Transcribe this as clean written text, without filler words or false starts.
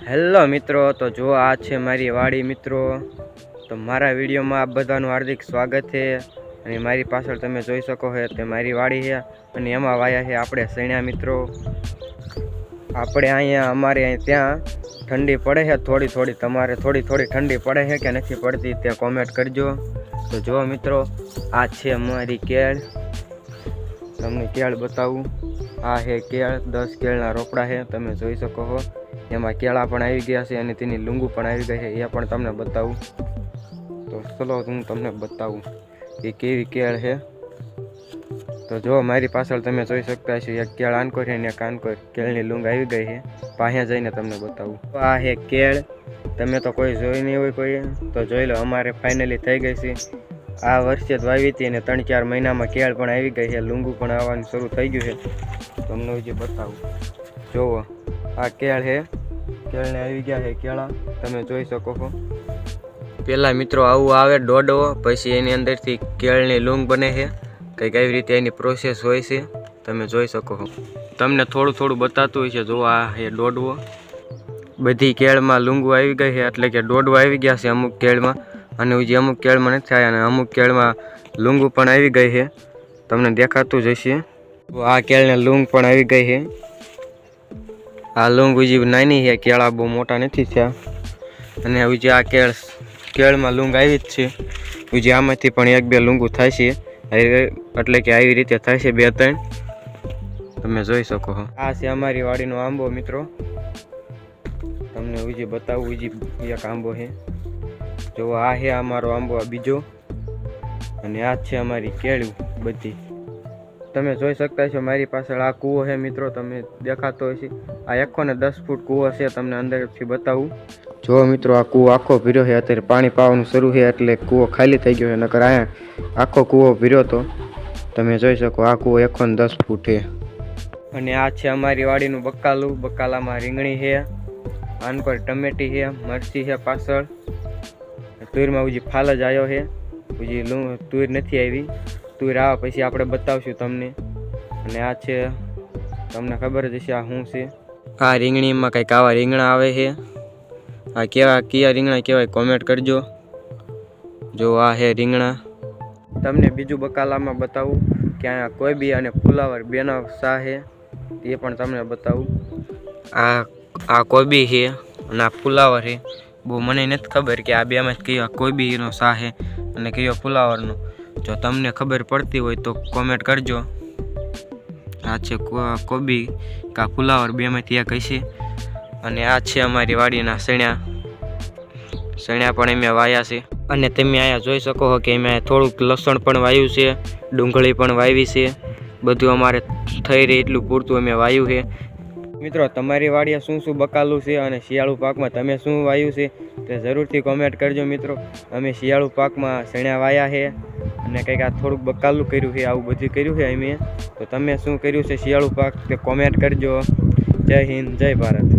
Hello મિત્રો, તો જો આ છે મારી વાડી મિત્રો। તો મારા વિડીયોમાં આપ બધાનું હાર્દિક સ્વાગત છે। અને મારી પાછળ તમે જોઈ શકો છો તે મારી વાડી છે અને એમાં વાયા છે આપણે સણ્યા મિત્રો। આપણે અહીંયા અમારે ત્યાં ઠંડી પડે છે થોડી થોડી, તમારે થોડી થોડી ઠંડી પડે છે કે નથી પડતી તે કોમેન્ટ કરજો। તો જો મિત્રો, આ છે અમારી કેળ, તમને કેળ બતાવું। આ છે કેળ, 10 કેળના રોપડા છે, તમે જોઈ શકો છો। એમાં કેળા પણ આવી ગયા છે અને તેની લૂંગુ પણ આવી ગઈ છે, એ પણ તમને બતાવું। તો ચલો હું તમને બતાવું કે કેવી કેળ છે। તો જો મારી પાછળ તમે જોઈ શકતા છો એક કેળ આનકોર છે ને એક આનકોર, કેળની લૂંગ આવી ગઈ છે, પાસે જઈને તમને બતાવું। આ છે કેળ, તમે તો કોઈ જોઈ નહીં હોય કોઈ, તો જોઈ લો, અમારે ફાઇનલી થઈ ગઈ છે। આ વર્ષે જ વાવી હતી અને 3-4 મહિનામાં કેળ પણ આવી ગઈ છે, લૂંગુ પણ આવવાનું શરૂ થઈ ગયું છે। તમને હજી બતાવું, જોવો આ કેળ છે, કેળને આવી ગયા છે કેળા, તમે જોઈ શકો છો। પેલા મિત્રો આવું આવે દોડવો, પછી એની અંદરથી કેળની લૂંગ બને છે, કંઈક આવી રીતે એની પ્રોસેસ હોય છે, તમે જોઈ શકો છો। તમને થોડું થોડું બતાતું હોય છે। જો આ છે દોડવો, બધી કેળમાં લૂંગુ આવી ગઈ છે, એટલે કે દોડવા આવી ગયા છે અમુક કેળમાં, અને હજી અમુક કેળમાં નથી આવ્યા, અને અમુક કેળમાં લૂંગુ પણ આવી ગઈ છે, તમને દેખાતું જ હશે। આ કેળને લૂંગ પણ આવી ગઈ છે। આ લૂંગ હજી નાની છે, કેળા બહુ મોટા નથી થયા, અને હજી આ કેળમાં લૂંગ આવી જ છે। હજી આમાંથી પણ 1-2 લૂંગુ થાય છે, એટલે કે આવી રીતે થાય છે 2-3, તમે જોઈ શકો છો। આ છે અમારી વાડીનો આંબો મિત્રો, તમને હજી બતાવું, હજી એક આંબો છે, જો આ છે અમારો આંબો, આ બીજો, અને આ છે અમારી કેળું બધી, તમે જોઈ શકતા છો। મારી પાછળ આ કૂવો છે મિત્રો, તમે દેખાતો હશે। આ 110 ફૂટ કૂવો છે, તમને અંદરથી બતાવું। જો મિત્રો, આ કૂવો આખો ભર્યો છે, અત્યારે પાણી પાવાનું શરૂ છે એટલે કૂવો ખાલી થઈ ગયો છે, નકર અહીંયા આખો કૂવો ભર્યો તો, તમે જોઈ શકો। આ કૂવો 110 ફૂટ છે। અને આ છે અમારી વાડીનું બકાલું, બકાલામાં રીંગણી છે, આનકોર ટમેટી છે, મરચી છે પાછળ, તુરમાં હજી ફાલ જ આવ્યો છે, હજી તુર નથી આવી, તુર આવે પછી આપણે બતાવશું તમને। અને આ છે, તમને ખબર જ હશે આ શું છે। આ રીંગણીમાં કંઈક આવા રીંગણા આવે છે, આ કયા રીંગણા કહેવાય કોમેન્ટ કરજો। જો આ છે રીંગણા। તમને બીજું બકાલામાં બતાવું કે અહીંયા કોબી અને ફુલાવર બેનો શા છે, એ પણ તમને બતાવું। આ કોબી છે અને આ ફુલાવર છે, બહુ મને નથી ખબર કે આ બેમાં કયો કોબીનો શા છે અને કયો ફુલાવરનો, જો તમને ખબર પડતી હોય તો કોમેન્ટ કરજો। આ છે કોબી કા ફુલાવર, બેમાંથી એક હશે। અને આ છે અમારી વાડીના સણ્યા પણ અમે વાયા છે, અને તમે અહીંયા જોઈ શકો છો કે અમે થોડુંક લસણ પણ વાવ્યું છે, ડુંગળી પણ વાવી છે, બધું અમારે થઈ રહી એટલું પૂરતું અમે વાવ્યું છે। મિત્રો, તમારી વાડીએ શું શું બકાલું છે અને શિયાળુ પાકમાં તમે શું વાવ્યું છે તે જરૂરથી કોમેન્ટ કરજો મિત્રો। અમે શિયાળુ પાકમાં સણ્યા વાયા છે, અને કંઈક આ થોડુંક બકાલું કર્યું છે, આવું બધું કર્યું છે અમે। તો તમે શું કર્યું છે શિયાળુ પાક તે કોમેન્ટ કરજો। જય હિન્દ, જય ભારત।